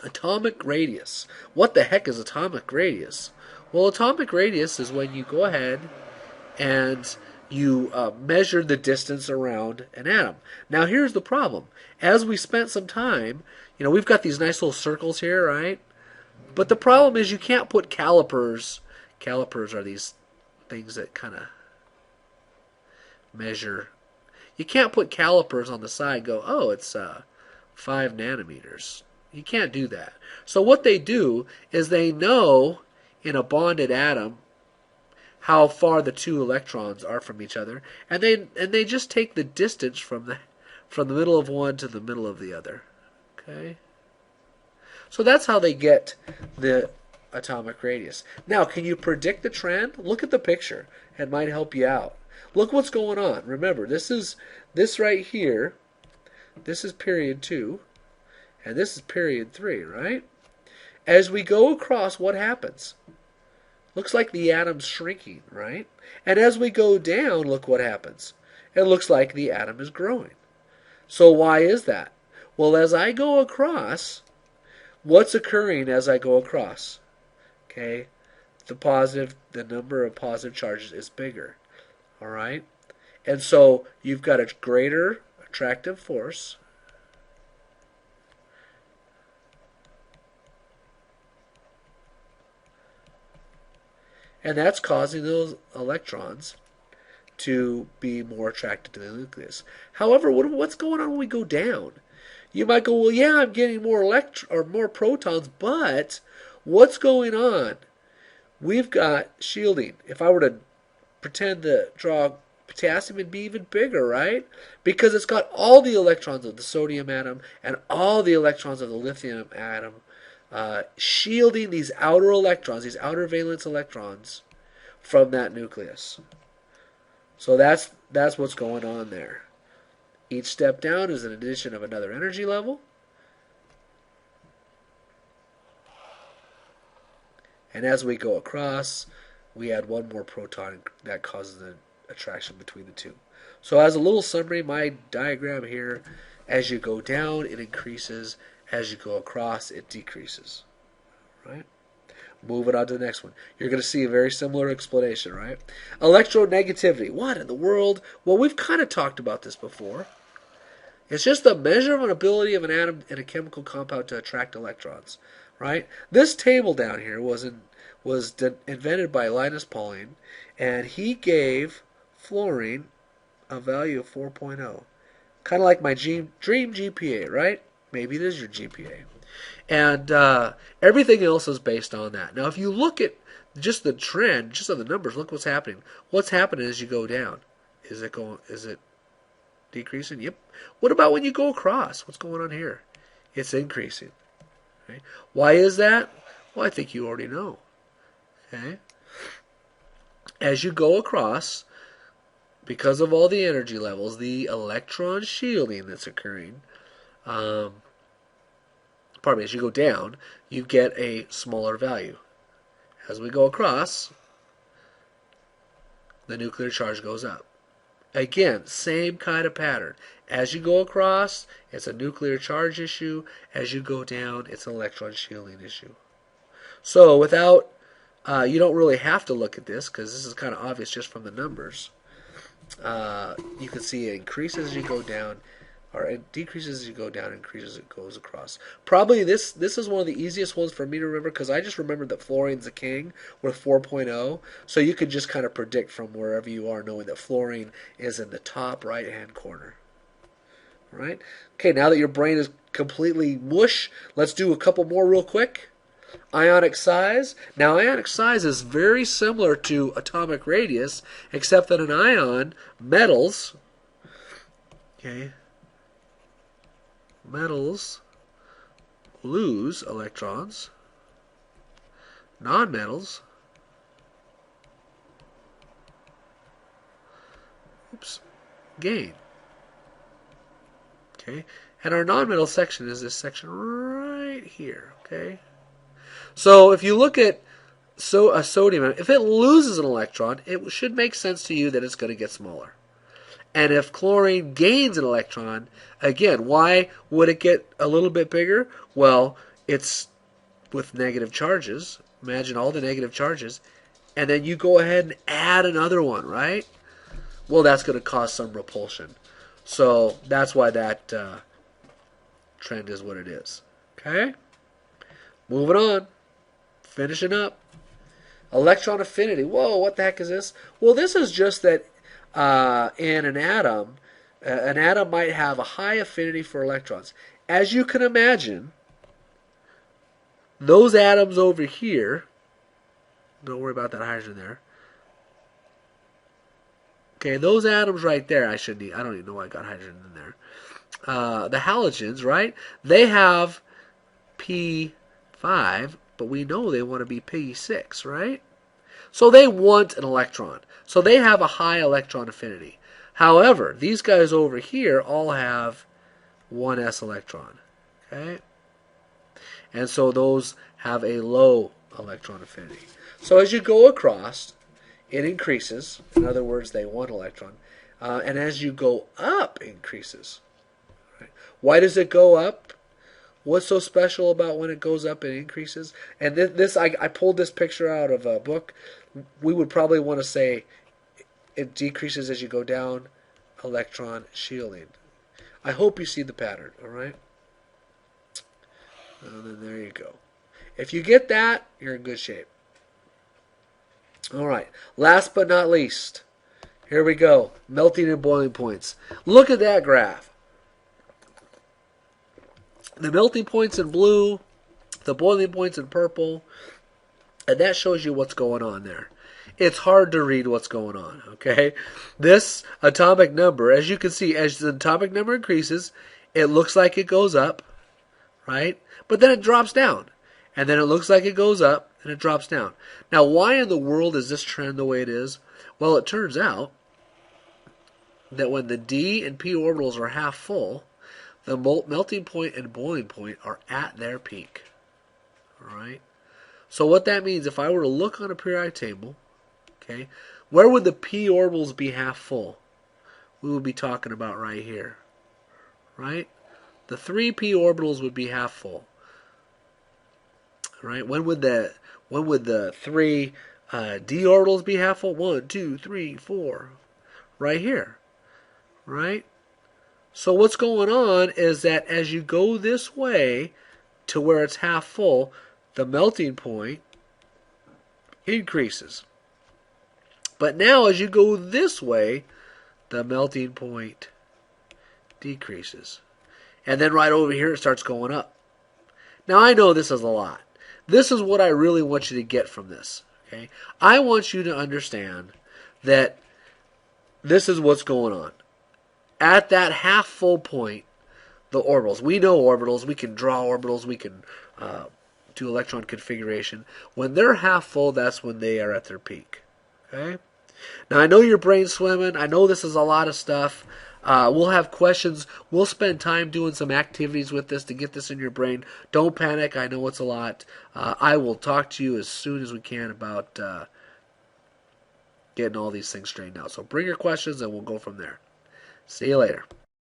Atomic radius. What the heck is atomic radius? Well, atomic radius is when you go ahead and you measure the distance around an atom. Now, here's the problem. As we spent some time, we've got these nice little circles here, right? But the problem is you can't put calipers. Calipers are these things that kind of measure. You can't put calipers on the side and go, oh, it's 5 nanometers. You can't do that. So what they do is they know in a bonded atom how far the two electrons are from each other, and they just take the distance from the middle of one to the middle of the other. Okay? So that's how they get the atomic radius. Now, can you predict the trend? Look at the picture. It might help you out. Look what's going on. Remember, this right here, this is period 2, and this is period 3, right? As we go across, what happens? Looks like the atom's shrinking, right? And as we go down, look what happens. It looks like the atom is growing. So why is that? Well, as I go across, what's occurring as I go across? Okay, the number of positive charges is bigger. All right? And so you've got a greater attractive force. And that's causing those electrons to be more attracted to the nucleus. However, what's going on when we go down? You might go, well, yeah, I'm getting more more protons, but what's going on? We've got shielding. If I were to pretend to draw potassium, it'd be even bigger, right? Because it's got all the electrons of the sodium atom and all the electrons of the lithium atom shielding these outer electrons, these outer valence electrons, from that nucleus. So that's what's going on there. Each step down is an addition of another energy level. And as we go across, we add one more proton that causes an attraction between the two. So as a little summary, my diagram here, as you go down, it increases. As you go across, it decreases. Right? Moving on to the next one. You're going to see a very similar explanation, right? Electronegativity. What in the world? Well, we've kind of talked about this before. It's just the measurement ability of an atom in a chemical compound to attract electrons, right? This table down here was invented by Linus Pauling, and he gave fluorine a value of 4.0. Kind of like my dream GPA, right? Maybe it is your GPA. And everything else is based on that. Now, if you look at just the trend, just on the numbers, look what's happening. What's happening as you go down? Is it decreasing? Yep. What about when you go across? What's going on here? It's increasing. Okay. Why is that? Well, I think you already know. Okay. As you go across, because of all the energy levels, the electron shielding that's occurring, as you go down, you get a smaller value. As we go across, the nuclear charge goes up. Again, same kind of pattern. As you go across, it's a nuclear charge issue. As you go down, it's an electron shielding issue. So you don't really have to look at this because this is kind of obvious just from the numbers. You can see it increases as you go down, or it decreases as you go down, increases as it goes across. Probably this is one of the easiest ones for me to remember because I just remembered that fluorine's the king with 4.0. So you could just kind of predict from wherever you are, knowing that fluorine is in the top right-hand corner. All right? Okay, now that your brain is completely mush, let's do a couple more real quick. Ionic size. Now, ionic size is very similar to atomic radius, except that an ion, metals, okay, metals lose electrons. Nonmetals, gain. Okay, and our nonmetal section is this section right here. Okay. So if you look at a sodium, if it loses an electron, it should make sense to you that it's going to get smaller. And if chlorine gains an electron, again, why would it get a little bit bigger? Well, it's with negative charges. Imagine all the negative charges. And then you go ahead and add another one, right? Well, that's going to cause some repulsion. So that's why that trend is what it is. Okay? Moving on. Finishing up. Electron affinity. Whoa, what the heck is this? Well, this is just that in an atom might have a high affinity for electrons. As you can imagine, those atoms over here, don't worry about that hydrogen there. Okay, those atoms right there, I don't even know why I got hydrogen in there. The halogens, right? They have P5, but we know they want to be P6, right? So they want an electron. So they have a high electron affinity. However, these guys over here all have 1s electron. Okay? And so those have a low electron affinity. So as you go across, it increases. In other words, they want electron. And as you go up, it increases. Right? Why does it go up? What's so special about when it goes up and increases? And I pulled this picture out of a book. We would probably want to say it decreases as you go down, electron shielding. I hope you see the pattern, all right? And then there you go. If you get that, you're in good shape. All right, last but not least, here we go. Melting and boiling points. Look at that graph. The melting point's in blue, the boiling point's in purple, and that shows you what's going on there. It's hard to read what's going on, okay? This atomic number, as you can see, as the atomic number increases, it looks like it goes up, right? But then it drops down. And then it looks like it goes up and it drops down. Now, why in the world is this trend the way it is? Well, it turns out that when the d and p orbitals are half full, the melting point and boiling point are at their peak. All right? So what that means, if I were to look on a periodic table, okay, where would the p orbitals be half full? We would be talking about right here. Right? The 3 p orbitals would be half full. Right? When would the 3 d orbitals be half full? 1, 2, 3, 4. Right here. Right? So what's going on is that as you go this way to where it's half full, the melting point increases. But now as you go this way, the melting point decreases. And then right over here it starts going up. Now I know this is a lot. This is what I really want you to get from this. Okay? I want you to understand that this is what's going on. At that half full point, the orbitals. We know orbitals. We can draw orbitals. We can do electron configuration. When they're half full, that's when they are at their peak. Okay? Now, I know your brain's swimming. I know this is a lot of stuff. We'll have questions. We'll spend time doing some activities with this to get this in your brain. Don't panic. I know it's a lot. I will talk to you as soon as we can about getting all these things straightened out. So bring your questions and we'll go from there. See you later.